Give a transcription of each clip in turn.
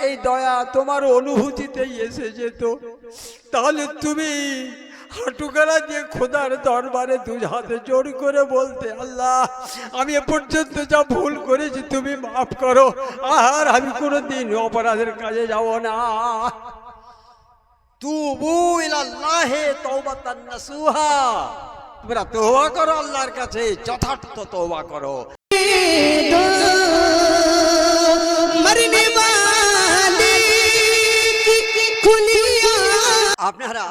এই দয়া তোমার অনুভূতিতেই এসে যেত, তাহলে তুমি হাঁটুকারা দিয়ে খোদার দরবারে দু হাতে জোর করে বলতে, আল্লাহ আমি এ পর্যন্ত যা ভুল করেছি তুমি মাফ করো, আর আমি কোনোদিন অপরাধের কাজে যাব না। তুবু ইলাল্লাহি তাওবাতান নাসুহা, তোমরা তওবা করো, আল্লাহর কাছে যথার্থ তওবা করো। আপনারা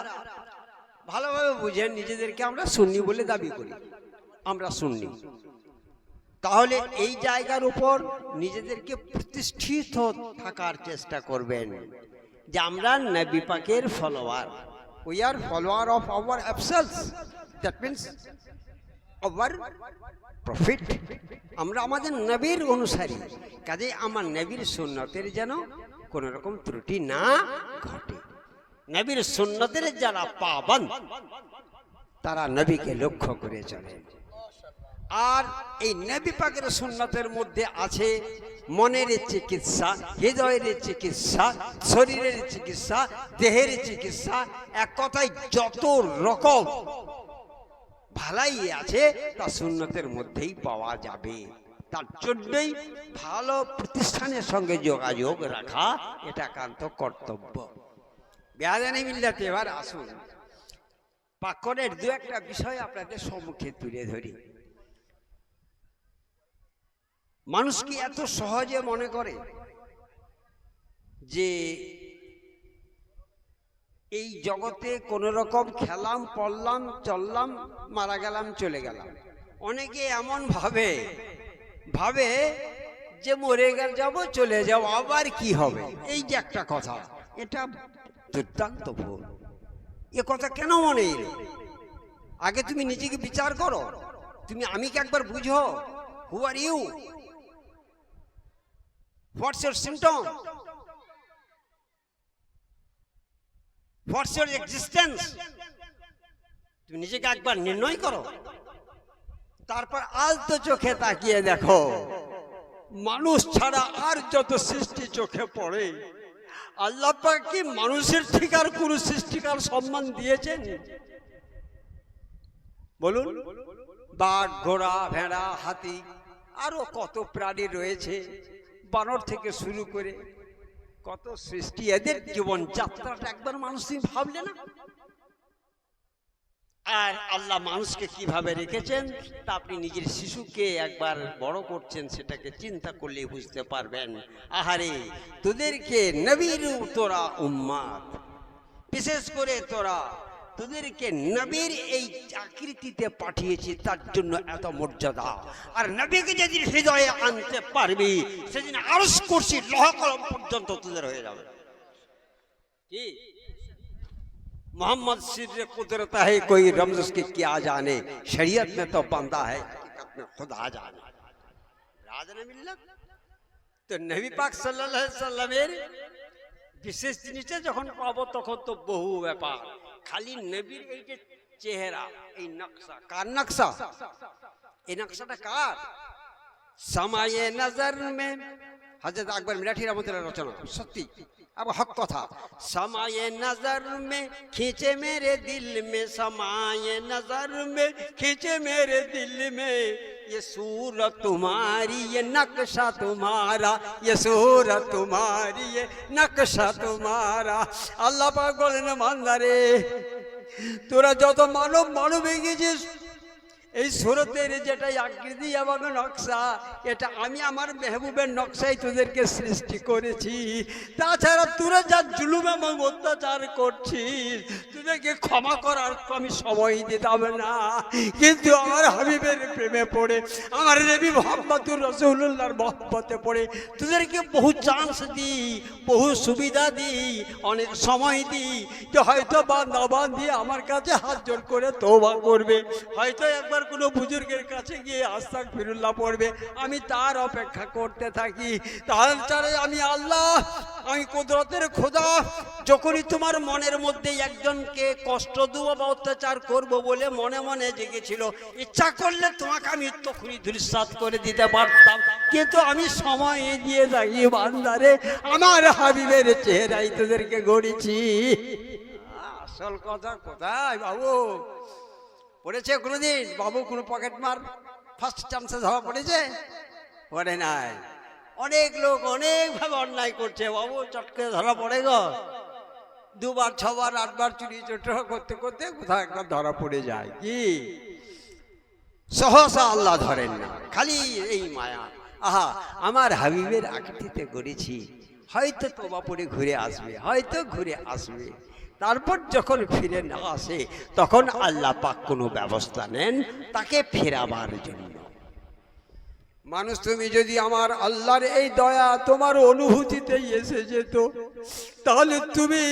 ভালোভাবে বুঝেন, নিজেদেরকে আমরা সুন্নি বলে দাবি করি, আমরা সুন্নি, তাহলে এই জায়গার উপর নিজেদেরকে প্রতিষ্ঠিত থাকার চেষ্টা করবেন যে আমরা নবী পাকের follower, we are follower of our apostles, that means our profit, আমরা আমাদের নবীর অনুসারী, কাজে আমার নবীর সুন্নতের যেন কোন রকম ত্রুটি না ঘটে। নবীর সুন্নতের যারা পাবন্দ তারা নবীকে লক্ষ্য করে চলেন। আর এই নবী পাকের সুন্নতের মধ্যে আছে মনের চিকিৎসা, হৃদয়ের চিকিৎসা, শরীরের চিকিৎসা, দেহের চিকিৎসা, এক কথায় যত রকম ভালাই আছে তা সুন্নতের মধ্যেই পাওয়া যাবে। তার জন্যই ভালো প্রতিষ্ঠানের সঙ্গে যোগাযোগ রাখা এটা একান্ত কর্তব্য। বেয়াদানি মিল্লাতে এবার আসুন, পাকনের দু একটা বিষয় আপনাদের সম্মুখে তুলে ধরি। মানুষ কি এত সহজে মনে করে যে এই জগতে কোন রকম খেলাম, পড়লাম, চললাম, মারা গেলাম, চলে গেলাম? অনেকে এমন ভাবে যে মরে গেল, যাব, চলে যাও, আবার কি হবে, এই যে একটা কথা, এটা দুর্দান্ত ভুল। এ কথা কেন মনে এলো? আগে তুমি নিজেকে বিচার করো, তুমি আমিকে একবার বুঝো। Who are you? What's your symptom? What's your existence? তুমি নিজেকে একবার নির্ণয় করো, তারপর আলতো চোখে তাকিয়ে দেখো মানুষ ছাড়া আর যত সৃষ্টি চোখে পড়ে, আল্লাহ পাক কি মানুষের ঠিক আর কোন সৃষ্টিকার সম্মান দিয়েছেন? বলুন। বাঘ, ঘোড়া, ভেড়া, হাতি, আরো কত প্রাণী রয়েছে, বানর থেকে শুরু করে কত সৃষ্টি, এদের জীবন যাত্রাটা একবার মানুষ ভাবলে না? আর আল্লাহ মানুষকে কিভাবে রেখেছেন তা আপনি নিজের শিশুকে একবার বড় করছেন, সেটাকে চিন্তা করলে বুঝতে পারবেন। আহারে, তোদেরকে নবীর তোরা উম্মাত, বিশেষ করে তোদেরকে নবীর এই আকৃতিতে পাঠিয়েছি, তার জন্য এত মর্যাদা। আর নবীকে যেদিন হৃদয়ে আনতে পারবি, সেদিন আরশ কুরসি লোহা কলম পর্যন্ত তোদের হয়ে যাবে। কি मोहम्मद सिर कुदरत है, कोई रमज उसकी क्या जाने, शरीयत में तो बंदा है, हकीकत में खुदा जाने। राज ने मिल्लत तो नबी पाक सल्लल्लाहु अलैहि वसल्लमेर বিশেষ জিনিসটা যখন পাবো তখন তো বহু ব্যাপার। খালি নবীর এই যে চেহারা, এই নকশা, কার নকশা? এই নকশাটা কার? समाये नजर में हजरत अकबर मिराठी रहमतुल्लाह रचना, सत्य अब हक कथा। समाये नजर में खींचे मेरे दिल में, समाये नजर में खींचे मेरे दिल में, ये सूरत तुम्हारी, ये नक्शा तुम्हारा, ये सूरत तुम्हारी, ये नक्शा तुम्हारा। अल्लाह पाक बोलेन बान्दारे তোরা যত মানব এগিয়েছিস, এই সুরতের যেটা আকৃতি এবং নকশা, এটা আমি আমার মেহবুবের নকশাই তোদেরকে সৃষ্টি করেছি। তাছাড়া তোরা যা জুলুম এবং অত্যাচার করছিস, তোদেরকে ক্ষমা করার আমি সময় দিতাম না, কিন্তু আমার হাবিবের প্রেমে পড়ে, আমার নবী মুহাম্মদুর রাসূলুল্লাহর মহব্বতে পড়ে তোদেরকে বহু চান্স দিই, বহু সুবিধা দিই, অনেক সময় দিই যে হয়তো বান্দাবান্দি আমার কাছে হাত জোড় করে তওবা করবে, হয়তো একবার কোনো বুজুর্গের কাছে গিয়ে আস্তাগফিরুল্লাহ পড়বে, আমি তার অপেক্ষা করতে থাকি। তাছাড়া আমি আল্লাহ আমি কুদরতের খোদা যখনই তোমার মনের মধ্যে একজনকে কষ্ট দেবো বা অত্যাচার করব বলে মনে মনে জেগেছিল, ইচ্ছা করলে তোমাকে আমি তখনই ধূলিসাৎ করে দিতে পারতাম, কিন্তু আমি সময় দিয়ে থাকি বান্দারে, আমার হাবিবের চেহারাই তোদেরকে গড়েছি। আসল কথা কোথায় বাবু? পড়েছে কোনোদিন বাবু কোনো পকেট মার ফার্স্ট চান্সে ধরা পড়েছে? পড়ে নাই। অনেক লোক অনেকভাবে অন্যায় করছে বাবু, চট করে ধরা পড়ে গো। 2 বার 6 বার 8 বার চুরি চোর করতে করতে কোথাও একবার ধরা পড়ে যায়। কি সহসা আল্লাহ ধরেন না, খালি এই মায়া। আহা, আমার হাবিবের আকৃতিতে গড়েছি, হয়তো তোবা পড়ে ঘুরে আসবে, হয়তো ঘুরে আসবে। তারপর যখন ফিরে না আসে তখন আল্লাহ পাক কোনো ব্যবস্থা নেন তাকে ফেরাবার জন্য। মানুষ, তুমি যদি আমার আল্লাহর এই দয়া তোমার অনুভূতিতেই এসে যেত, তাহলে তুমি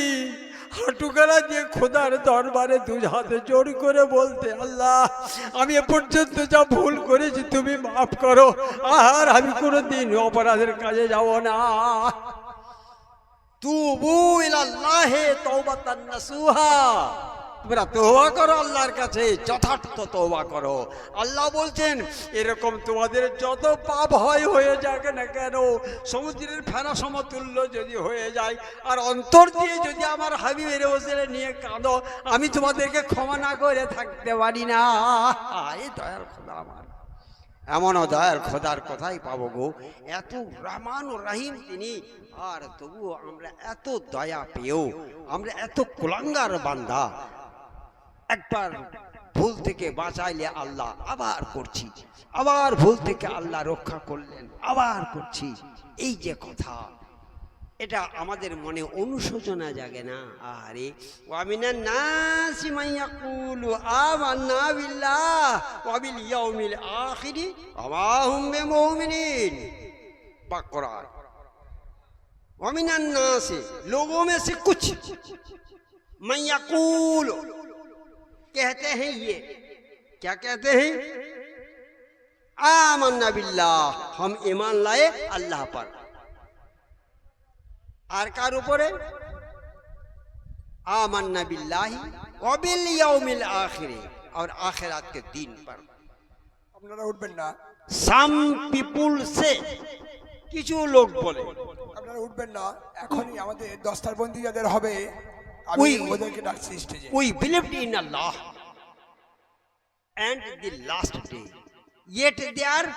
হাঁটুকারা দিয়ে খোদার দরবারে 2 হাতে জোর করে বলতে, আল্লাহ আমি এ পর্যন্ত যা ভুল করেছি তুমি মাফ করো, আর আমি কোনোদিন অপরাধের কাজে যাব না। তুবু ইলাল্লাহি তাওবাতান নাসুহা, তোমরা তওবা করো আল্লাহর কাছে, যথার্থ তওবা করো। আল্লাহ বলছেন এরকম তোমাদের যত পাপ হয়ে যাক না কেন, সমুদ্রের ফেনা সমতুল্য যদি হয়ে যায়, আর অন্তর দিয়ে যদি আমার হাবিবের ওসিলা নিয়ে কাঁদো, আমি তোমাদেরকে ক্ষমা না করে থাকতে পারি না। এই দয়ার খোদা আমার, এমনও দয়ার খোদার কথাই পাবো গো, এত রহমান ও রহিম তিনি। আর তবুও আমরা এত দয়া পেয়েও আমরা এত কুলাঙ্গার বান্দা, একবার ভুল থেকে বাঁচাইলে আল্লাহ আবার করছি, আবার ভুল থেকে আল্লাহ রক্ষা করলেন আবার করছি। এই যে কথা, এটা আমাদের মনে অনুশোচনা জাগে না? আরে ওয়ামিনান নাসি মান ইয়াকুলু আমান্না বিল্লাহ ওয়া বিল ইয়াউমিল আখির ওয়া মা হুম বিমুমিনিন। বাকরা। ওয়ামিনান नासी, लोगों में से कुछ मन यकूल, कहते हैं ये, क्या कहते हैं? आमन्ना बिल्लाह, हम ईमान लाए अल्लाह पर। আর কার উপরে? आमन्ना बिल्लाहि व बिल यौमिल आखिर, और आखिरत के दिन पर। আপনারা উঠবেন না, সাম পিপুল সে, কিছু লোক বলে। আপনারা উঠবেন না, এখনই আমাদের দস্তারবন্দি যাদের হবে আমি ওদেরকে ডাকছি স্টেজে। We believed in Allah and the last day, yet they are